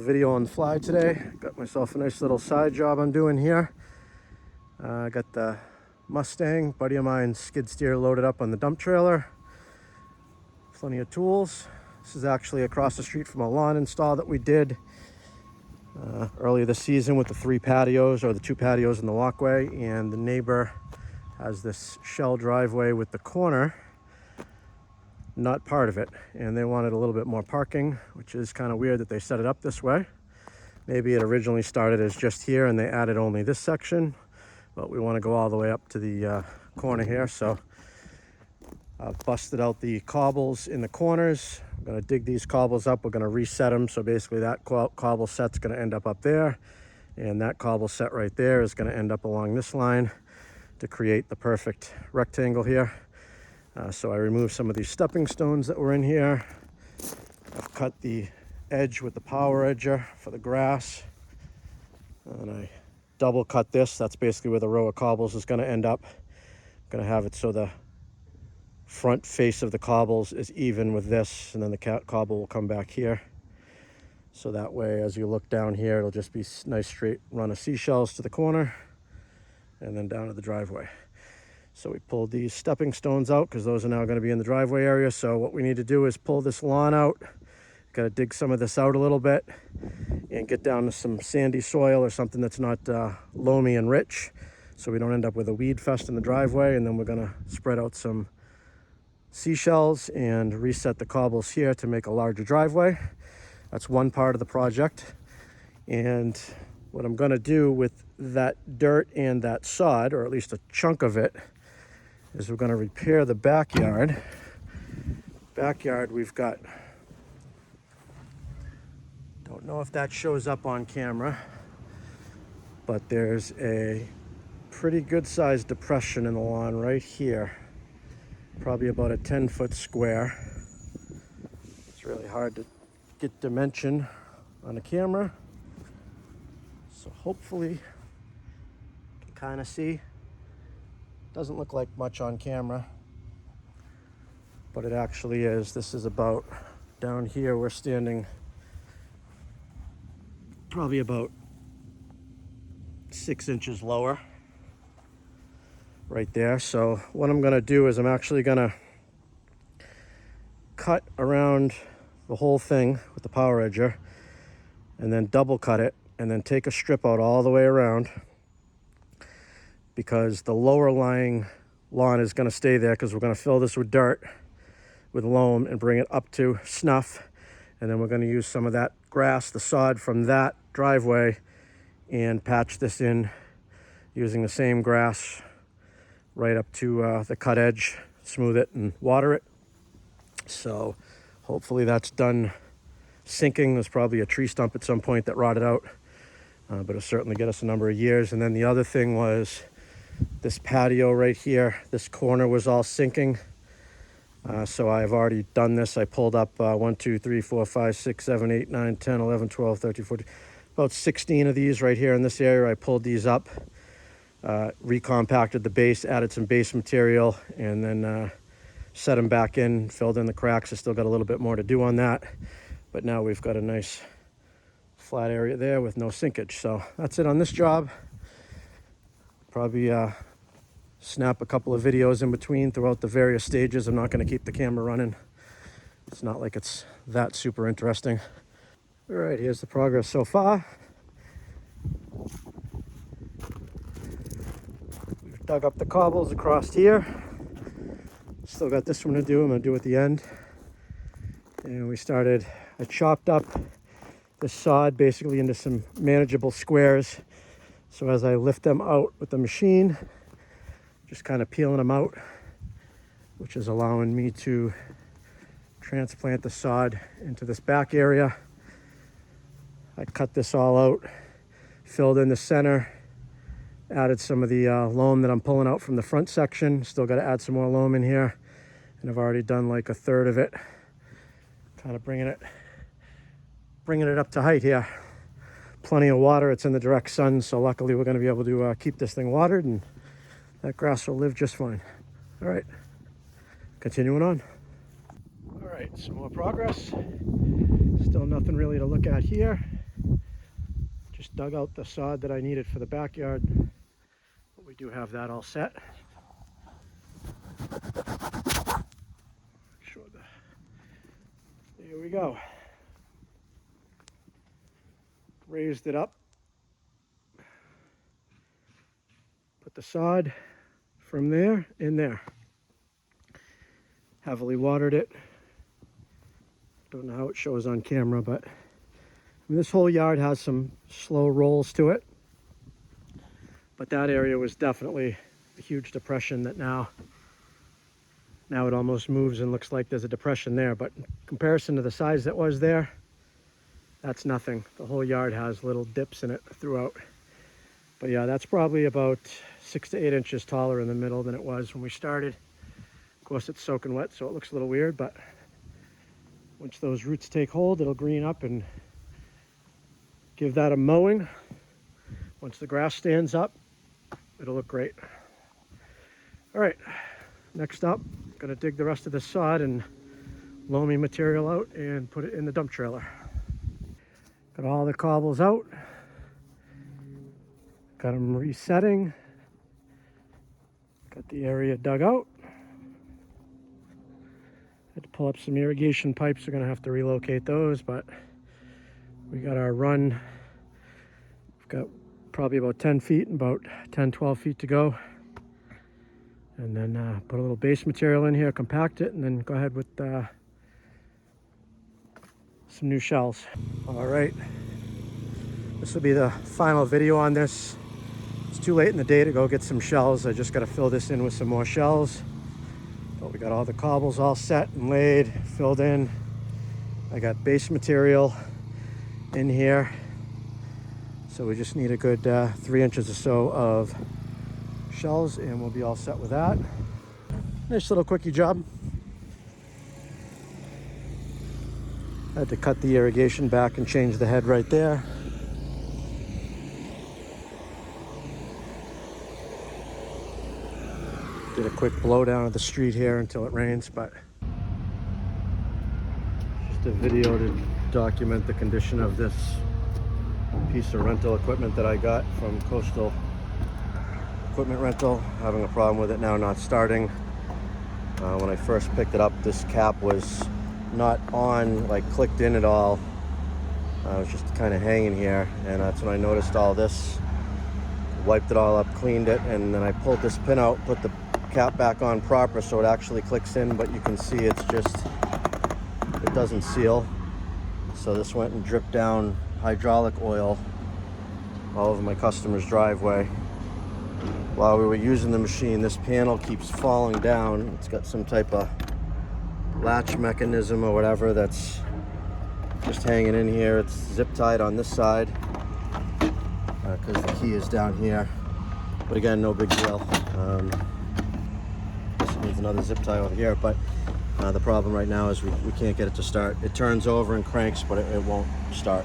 video on the fly today. Got myself a nice little side job I'm doing here. I got the Mustang, buddy of mine, skid steer loaded up on the dump trailer. Plenty of tools. This is actually across the street from a lawn install that we did earlier this season with the 3 patios, or the 2 patios in the walkway, and the neighbor has this shell driveway with the corner not part of it, and they wanted a little bit more parking, which is kind of weird that they set it up this way. Maybe it originally started as just here and they added only this section, but we want to go all the way up to the corner here. So I've busted out the cobbles in the corners. I'm going to dig these cobbles up. We're going to reset them. So basically that cobble set's going to end up there, and that cobble set right there is going to end up along this line to create the perfect rectangle here. So I removed some of these stepping stones that were in here. I've cut the edge with the power edger for the grass, and I double cut this. That's basically where the row of cobbles is going to end up. I'm going to have it so the front face of the cobbles is even with this, and then the cobble will come back here. So that way, as you look down here, it'll just be nice straight run of seashells to the corner and then down to the driveway. So we pulled these stepping stones out because those are now going to be in the driveway area. So what we need to do is pull this lawn out. Got to dig some of this out a little bit and get down to some sandy soil or something that's not loamy and rich, so we don't end up with a weed fest in the driveway. And then we're going to spread out some seashells and reset the cobbles here to make a larger driveway. That's one part of the project. And what I'm going to do with that dirt and that sod, or at least a chunk of it, is we're going to repair the backyard. We've got, don't know if that shows up on camera, but there's a pretty good sized depression in the lawn right here, probably about a 10-foot square. It's really hard to get dimension on the camera, so hopefully you can kind of see. Doesn't look like much on camera, but it actually is. This is about, down here we're standing probably about 6 inches lower right there. So what I'm going to do is I'm actually going to cut around the whole thing with the power edger and then double cut it and then take a strip out all the way around, because the lower lying lawn is going to stay there, because we're going to fill this with dirt, with loam, and bring it up to snuff. And then we're going to use some of that grass, the sod from that driveway, and patch this in using the same grass right up to the cut edge, smooth it and water it. So hopefully that's done sinking. There's probably a tree stump at some point that rotted out, but it'll certainly get us a number of years. And then the other thing was this patio right here, this corner was all sinking. So I've already done this. I pulled up 1, 2, 3, 4, 5, 6, 7, 8, 9, 10, 11, 12, 13, 14, about 16 of these right here in this area. I pulled these up, recompacted the base, added some base material, and then set them back in, filled in the cracks. I still got a little bit more to do on that, but now we've got a nice flat area there with no sinkage. So that's it on this job. Probably snap a couple of videos in between throughout the various stages. I'm not going to keep the camera running. It's not like it's that super interesting. All right, here's the progress so far. We've dug up the cobbles across here. Still got this one to do. I'm going to do at the end. And I chopped up the sod basically into some manageable squares. So as I lift them out with the machine, just kind of peeling them out, which is allowing me to transplant the sod into this back area. I cut this all out, filled in the center, added some of the loam that I'm pulling out from the front section. Still got to add some more loam in here, and I've already done like a third of it. Kind of bringing it up to height here. Plenty of water. It's in the direct sun, so luckily we're going to be able to keep this thing watered, and that grass will live just fine. All right, continuing on. All right, some more progress. Still nothing really to look at here. Just dug out the sod that I needed for the backyard, but we do have that all set. There we go. Raised it up. Put the sod from there in there. Heavily watered it. Don't know how it shows on camera, but this whole yard has some slow rolls to it. But that area was definitely a huge depression that now it almost moves and looks like there's a depression there. But in comparison to the size that was there, that's nothing. The whole yard has little dips in it throughout. But yeah, that's probably about 6 to 8 inches taller in the middle than it was when we started. Of course, it's soaking wet, so it looks a little weird, but once those roots take hold, it'll green up and give that a mowing. Once the grass stands up, it'll look great. All right, next up, gonna dig the rest of the sod and loamy material out and put it in the dump trailer. Got all the cobbles out. Got them resetting. Got the area dug out. Had to pull up some irrigation pipes. We're gonna have to relocate those, but we got our run. We've got probably about 10 feet and about 10, 12 feet to go. And then put a little base material in here, compact it, and then go ahead with some new shells. All right, this will be the final video on this. It's too late in the day to go get some shells. I just got to fill this in with some more shells. But we got all the cobbles all set and laid, filled in. I got base material in here. So we just need a good 3 inches or so of shells and we'll be all set with that. Nice little quickie job. Had to cut the irrigation back and change the head right there. Did a quick blow down of the street here until it rains, but just a video to document the condition of this piece of rental equipment that I got from Coastal Equipment Rental. Having a problem with it now not starting. When I first picked it up, this cap was not on, like clicked in at all. I was just kind of hanging here, and that's when I noticed all this. Wiped it all up, cleaned it, and then I pulled this pin out, put the cap back on proper so it actually clicks in, but you can see it doesn't seal. So this went and dripped down hydraulic oil all over my customer's driveway. While we were using the machine, this panel keeps falling down. It's got some type of latch mechanism or whatever that's just hanging in here. It's zip tied on this side because the key is down here. But again, no big deal. This needs another zip tie over here, but the problem right now is we can't get it to start. It turns over and cranks, but it won't start.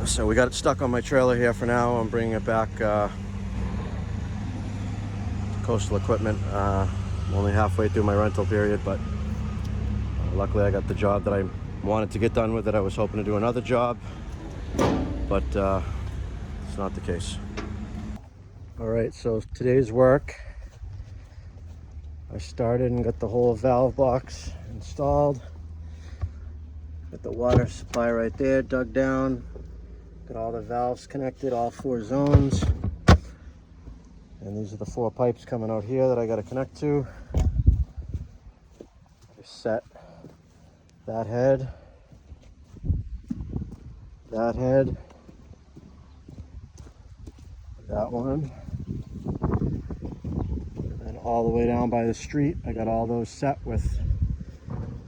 So we got it stuck on my trailer here for now. I'm bringing it back to Coastal Equipment. I'm only halfway through my rental period, but luckily I got the job that I wanted to get done with it. I was hoping to do another job, but it's not the case. All right, so today's work, I started and got the whole valve box installed. Got the water supply right there dug down. Got all the valves connected, all 4 zones. And these are the 4 pipes coming out here that I got to connect to. Just set that head, that one, and all the way down by the street. I got all those set with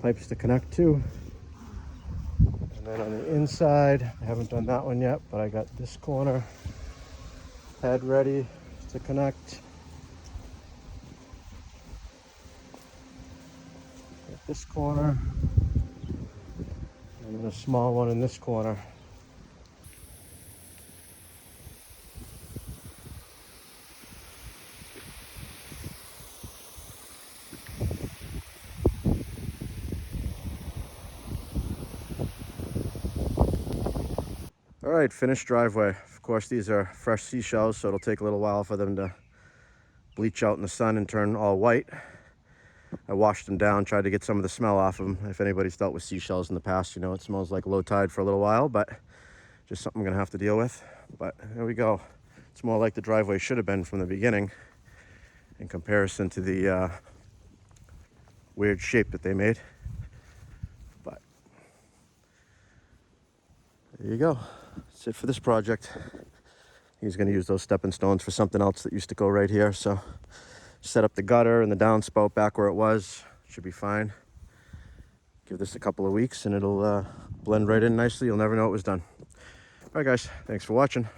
pipes to connect to. And then on the inside, I haven't done that one yet, but I got this corner head ready to connect. Got this corner, and then a small one in this corner. All right, finished driveway. Of course, these are fresh seashells, so it'll take a little while for them to bleach out in the sun and turn all white. I washed them down, tried to get some of the smell off of them. If anybody's dealt with seashells in the past, you know it smells like low tide for a little while, but just something I'm gonna have to deal with. But there we go. It's more like the driveway should have been from the beginning in comparison to the weird shape that they made. But there you go. That's it for this project. He's going to use those stepping stones for something else that used to go right here. So set up the gutter and the downspout back where it was. Should be fine. Give this a couple of weeks and it'll blend right in nicely. You'll never know it was done. All right, guys. Thanks for watching.